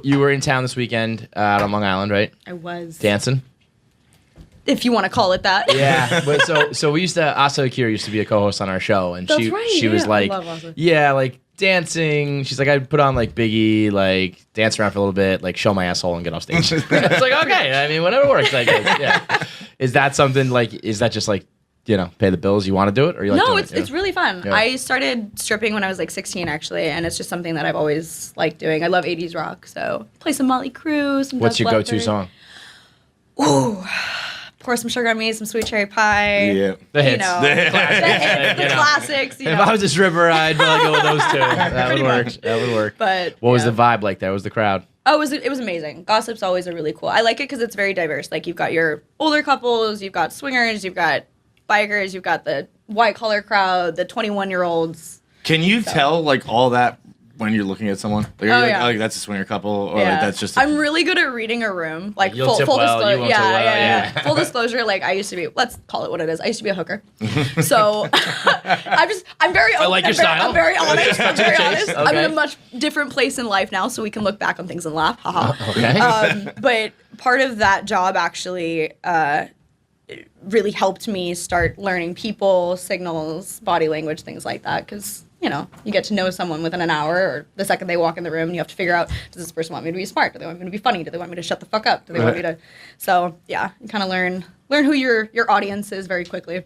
So you were in town this weekend out on Long Island, right? I was. Dancing? If you want to call it that. Yeah. But so we used to, Asa Akira used to be a co-host on our show, and That's she right, she was yeah. like, I love Asa. yeah, like dancing. She's like, I'd put on like Biggie, like dance around for a little bit, like show my asshole and get off stage. It's like, okay, I mean, whatever works, I guess. Yeah. Is that something like, is that just like, you know, pay the bills, you want to do it? Or you like No, doing it's really fun. Yeah. I started stripping when I was like 16, actually, and it's just something that I've always liked doing. I love 80s rock, so play some Motley Crue, some What's Def your go-to Leppard. song? Ooh, pour some sugar on me, some sweet cherry pie. Yeah. The hits. You know, The hits. the You know. classics. You If know. I was a stripper, I'd probably go with those two. That would Pretty work. much. That would work. But What was yeah. the vibe like there? What was the crowd? Oh, it was amazing. Gossip's always a really cool. I like it because it's very diverse. Like, you've got your older couples, you've got swingers, you've got bikers, you've got the white collar crowd, the 21-year-olds. Can you tell like all that when you're looking at someone? Like, are you like, yeah. oh, like, that's a swinger couple, or like that's just. I'm really good at reading a room. Like, You'll tip well, you disclosure. won't tip well, yeah. Full disclosure, like, I used to be, let's call it what it is. I used to be a hooker. So I'm very I like your style. I'm very honest. I'm very honest. I'm in Okay. a much different place in life now, so we can look back on things and laugh. Haha. Okay. But part of that job actually really helped me start learning people, signals, body language, things like that. Because, you know, you get to know someone within an hour, or the second they walk in the room, and you have to figure out, does this person want me to be smart? Do they want me to be funny? Do they want me to shut the fuck up? Do they want me to... So, yeah, you kind of learn who your audience is very quickly.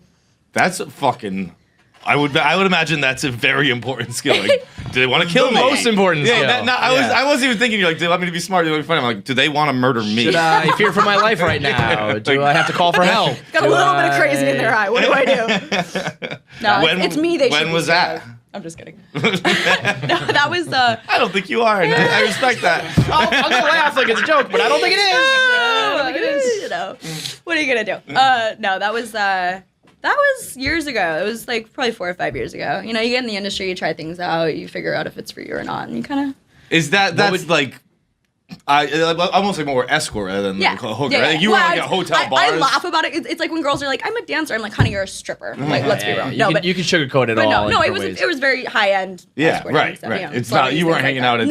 That's a fucking. I would imagine that's a very important skill. Like, do they want to kill me? Most important skill. I wasn't even thinking. You're like, do they want me to be smart? Do they want me to be funny? I'm like, do they want to murder me? Should I fear for my life right now? Do I have to call for help? Got a little bit of crazy in their eye. What do I do? No, When- it's me they should when be was scared that? of. I'm just kidding. No, that was I don't think you are. And I respect that. I'll go laugh like it's a joke, but I don't think it is. I don't think it is. You know, what are you gonna do? No, that was years ago. It was like probably 4 or 5 years ago. You know, you get in the industry, you try things out, you figure out if it's for you or not, and you kind of. Is that's like. I almost like more escort rather than like a hooker. Like, you were like a hotel bar. I laugh about it. It's like when girls are like, "I'm a dancer." I'm like, "Honey, you're a stripper." Like, let's be real. You can sugarcoat it But all. no, in it different ways. was very high end. Yeah, right. It's not you weren't hanging out at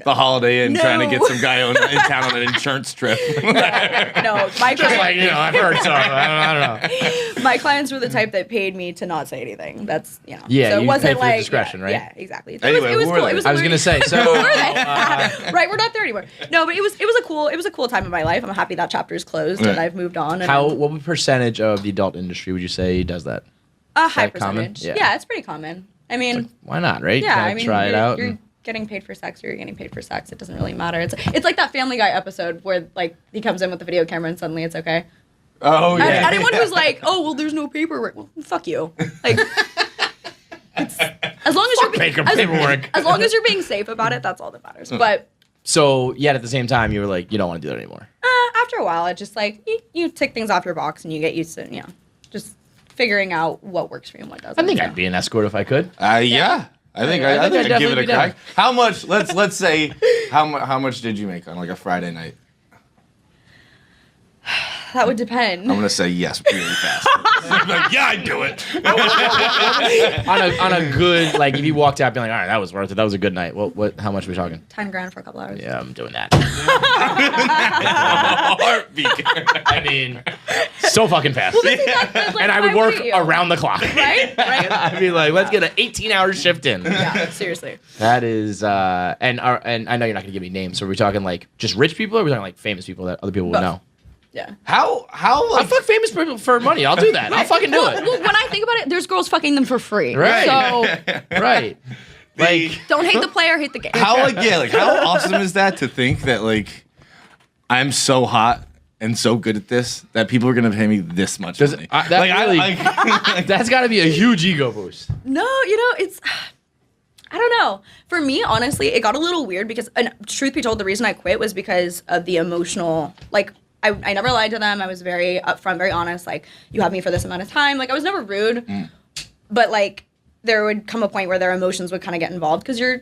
the Holiday Inn trying to get some guy in town on an insurance trip. No, my Just like, you know, I've heard so. I don't know. my clients were the type that paid me to not say anything. That's, you know. Yeah, so it you wasn't pay for like discretion, right? Yeah, exactly. Anyway, it was who were cool. they? It was I was gonna say, so who were they? Right, we're not there anymore. No, but it was a cool time in my life. I'm happy that chapter's closed and I've moved on. And what percentage of the adult industry would you say does that? a high that common? percentage. Yeah. Yeah, it's pretty common. I mean, Like, why not, right? yeah, Kinda I mean, try it out. You're getting paid for sex, or you're getting paid for sex. It doesn't really matter. It's like that Family Guy episode where like he comes in with the video camera and suddenly it's okay. Oh yeah. Anyone who's like, oh well, there's no paperwork. Well, fuck you. Like, it's, as long as paperwork. as long as you're being safe about it, that's all that matters. But So, yet at the same time, you were like, you don't want to do that anymore. after a while, it just like you tick things off your box and you get used to, you know, just figuring out what works for you and what doesn't. I think So. I'd be an escort if I could. Yeah. I think I I'd think I'd give it definitely a be down. crack. How much? Let's say how much did you make on like a Friday night? That would depend. I'm gonna say yes really fast. Like, yeah, I'd do it. on a good, like, if you walked out being like, all right, that was worth it. That was a good night. How much are we talking? 10 grand for a couple hours. Yeah, I'm doing that. Heartbeat. I mean, so fucking fast. Like, And I would why work wouldn't you? around the clock. Right? I'd be like, let's get an 18-hour shift in. Yeah, seriously. That is, and I know you're not gonna give me names. So are we talking like just rich people, or are we talking like famous people that other people would Both. know? Yeah. How I'll like fuck famous people for money. I'll do that. I'll fucking do Well, it. when I think about it, there's girls fucking them for free. Right. So Right. Like, don't hate the player, hate the game. how how awesome is that to think that like I'm so hot and so good at this that people are gonna pay me this much Does- money? that like really- that's got to be a huge ego boost. No, you know, it's I don't know. For me, honestly, it got a little weird because, and truth be told, the reason I quit was because of the emotional, like, I never lied to them. I was very upfront, very honest. Like, you have me for this amount of time. Like, I was never rude, but like, there would come a point where their emotions would kind of get involved because you're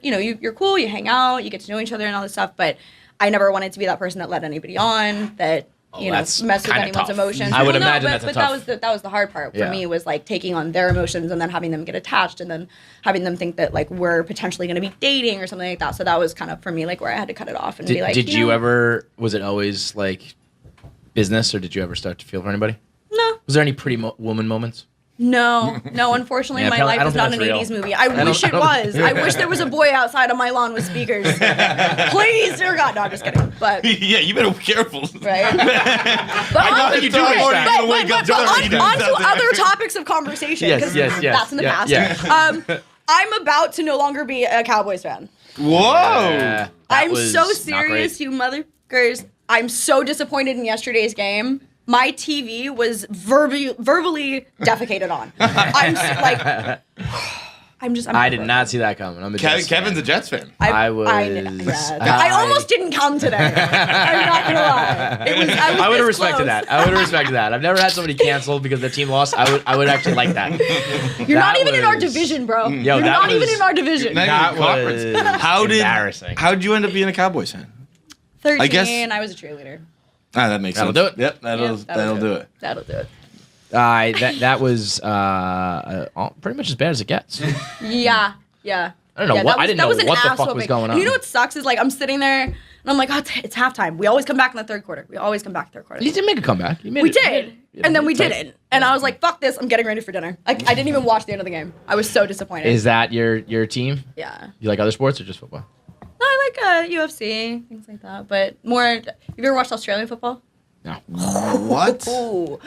cool, you hang out, you get to know each other and all this stuff. But I never wanted to be that person that led anybody on, that that's mess with kinda anyone's tough. emotions. I would Well, no, imagine but, that's a but tough. that was the hard part for Yeah. me, was like taking on their emotions and then having them get attached and then having them think that like we're potentially going to be dating or something like that. So that was kind of for me like where I had to cut it off and be like, Did you know, ever? Was it always like business, or did you ever start to feel for anybody? No, Was there any pretty woman moments? no. Unfortunately, Yeah, my apparently- I life don't is think not an that's real. '80s movie. I wish it was. I wish there was a boy outside on my lawn with speakers. Please, dear God. No, I'm just kidding. But Yeah, you better be careful. right. But I think you do Tomorrow morning, that. you're gonna wake up to on, everything to out there. other topics of conversation. Yes, 'cause yes, yes. That's in the Yeah, past. yeah. I'm about to no longer be a Cowboys fan. Whoa. That I'm was so not serious, great. you motherfuckers. I'm so disappointed in yesterday's game. My TV was verbally defecated on. I'm I did not see that coming. I'm a Jets Kevin's a fan. Jets fan. I was- I almost didn't come today. I'm not gonna lie. I would have this respected close. that. I would have respected that. I've never had somebody canceled because the team lost. I would actually like that. You're not That even in our was- division, bro. Yo, You're that not even was- in our division. Not That even conference. was How did embarrassing. How'd you end up being a Cowboys fan? 13, I guess- I was a cheerleader. Ah, that makes That'll sense. do it. Yep, that'll do it. That'll do it. That was pretty much as bad as it gets. Yeah. I don't know Yeah, what- that I didn't that know was an what the fuck ass was whooping. going And you know on. what sucks is like I'm sitting there and I'm like, oh, it's halftime. We always come back in the third quarter. We always come back in the third quarter. You did make a comeback. You made We it- did. And then we Tight. didn't. And I was like, fuck this. I'm getting ready for dinner. I didn't even watch the end of the game. I was so disappointed. Is that your team? Yeah. You like other sports or just football? No, I like UFC, things like that. But more, have you ever watched Australian football? No. What? Ooh.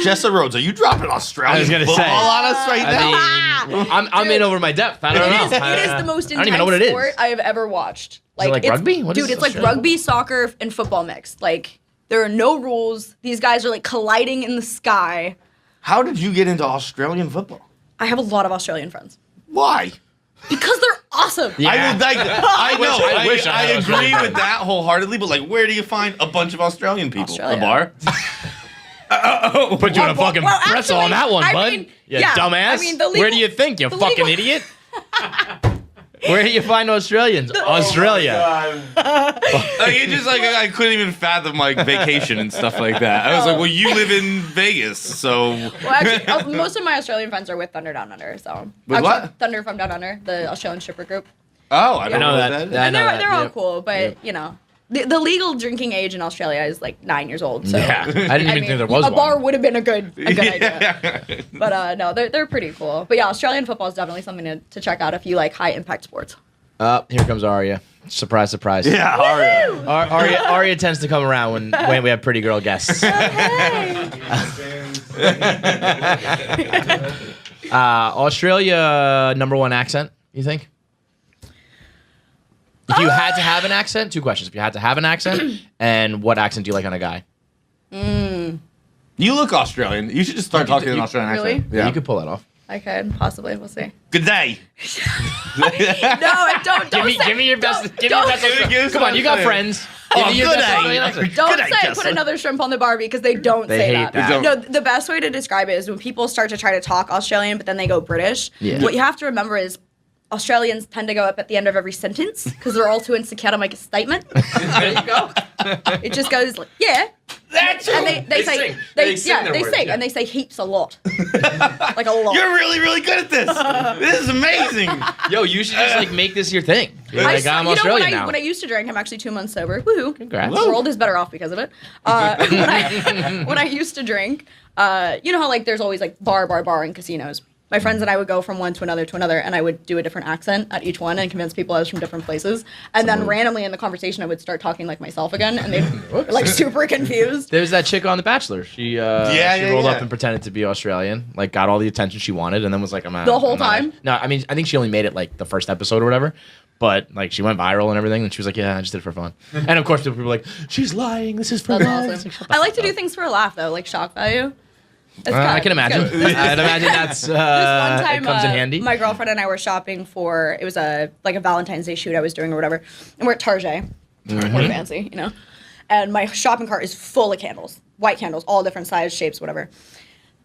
Jessa Rhodes, are you dropping Australian I was gonna football say. on us right now? I'm in over my depth. I don't know. It is the most I don't intense even know what it is. sport I have ever watched. it like it's- rugby? What dude, is it's like Australian? rugby, soccer, and football mixed. Like, there are no rules. These guys are like colliding in the sky. How did you get into Australian football? I have a lot of Australian friends. Why? Because they're awesome. Yeah. I would like. I know. I wish I I had agree Australian with that wholeheartedly. But like, where do you find a bunch of Australian people? Australia. A bar? Put you in a fucking well, pretzel on actually, that one, I bud. mean, you yeah, dumbass. I mean, the Where legal- do you think, you the fucking legal- idiot? Where do you find Australians? Australia. Like, it just like I couldn't even fathom like vacation and stuff like that. I was like, well, you live in Vegas, so Well, actually, most of my Australian friends are with Thunder Down Under. So With Actually, what? Thunder from Down Under, the Australian stripper group. oh, I don't know know that. that. is. I And know they're that, they're all yep. cool, but Yep. you know, the legal drinking age in Australia is like 9 years old. So Yeah. I didn't even think there was a bar one. would have been a good idea. Yeah. But no, they're pretty cool. But yeah, Australian football is definitely something to check out if you like high impact sports. Here comes Arya. Surprise, surprise. Yeah, Aria. Arya tends to come around when we have pretty girl guests. Australia, #1 accent, you think? If you had to have an accent, two questions. If you had to have an accent, and what accent do you like on a guy? You look Australian. You should just start talking in an you- Australian Really? accent. Yeah. You could pull that off. I could possibly. We'll see. Good day. No, don't Give me your best. Give me your best. Give us Come on, you got something. friends. Oh, Give me your good best day. Australian accent. Don't Good say idea, put son. another shrimp on the Barbie because they don't They say hate that. that. No, the best way to describe it is when people start to try to talk Australian, but then they go British. Yeah. What you have to remember is Australians tend to go up at the end of every sentence because they're all too insecure to make a statement. There you go. It just goes like, yeah. That's And they say, sing. They sing their they words, sing, yeah. and they say heaps a lot. Like a lot. You're really, really good at this. This is amazing. Yo, you should just like make this your thing. You're I like, saw- I'm you know, Australian when now. when I used to drink, I'm actually 2 months sober. Woohoo! Congrats. The world is better off because of it. When I used to drink, you know how like there's always like bar in casinos. My friends and I would go from one to another, and I would do a different accent at each one and convince people I was from different places. And then randomly in the conversation, I would start talking like myself again, and they were like super confused. There's that chick on The Bachelor. She Yeah, rolled yeah. up and pretended to be Australian, like got all the attention she wanted, and then was like, I'm out. The whole I'm not- time? No, I mean, I think she only made it like the first episode or whatever. But like she went viral and everything, and she was like, "Yeah, I just did it for fun." And of course, people were like, "She's lying. This is for That's love." awesome. It's like, shut the I like fuck to do up. things for a laugh though, like shock value. It's I can good. It's imagine. good. I'd imagine that's This one time, it comes in handy. my girlfriend and I were shopping for it was a Valentine's Day shoot I was doing or whatever, and we're at Target, Mm-hmm. more fancy, you know. And my shopping cart is full of candles, white candles, all different sizes, shapes, whatever.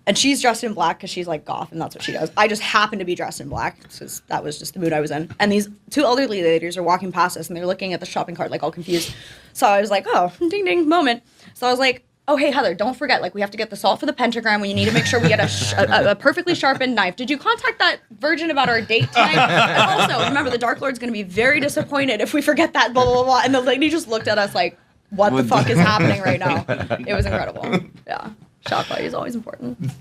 And she's dressed in black because she's like goth, and that's what she does. I just happen to be dressed in black because that was just the mood I was in. And these two elderly ladies are walking past us, and they're looking at the shopping cart like all confused. So I was like, "Oh, ding ding, moment." So I was like, oh, hey, Heather, don't forget, like, we have to get the salt for the pentagram. We need to make sure we get a perfectly sharpened knife. Did you contact that virgin about our date tonight? And also, remember, the Dark Lord's going to be very disappointed if we forget that, blah, blah, blah. And the lady just looked at us like, what the fuck is happening right now? It was incredible. Yeah. Shock value is always important.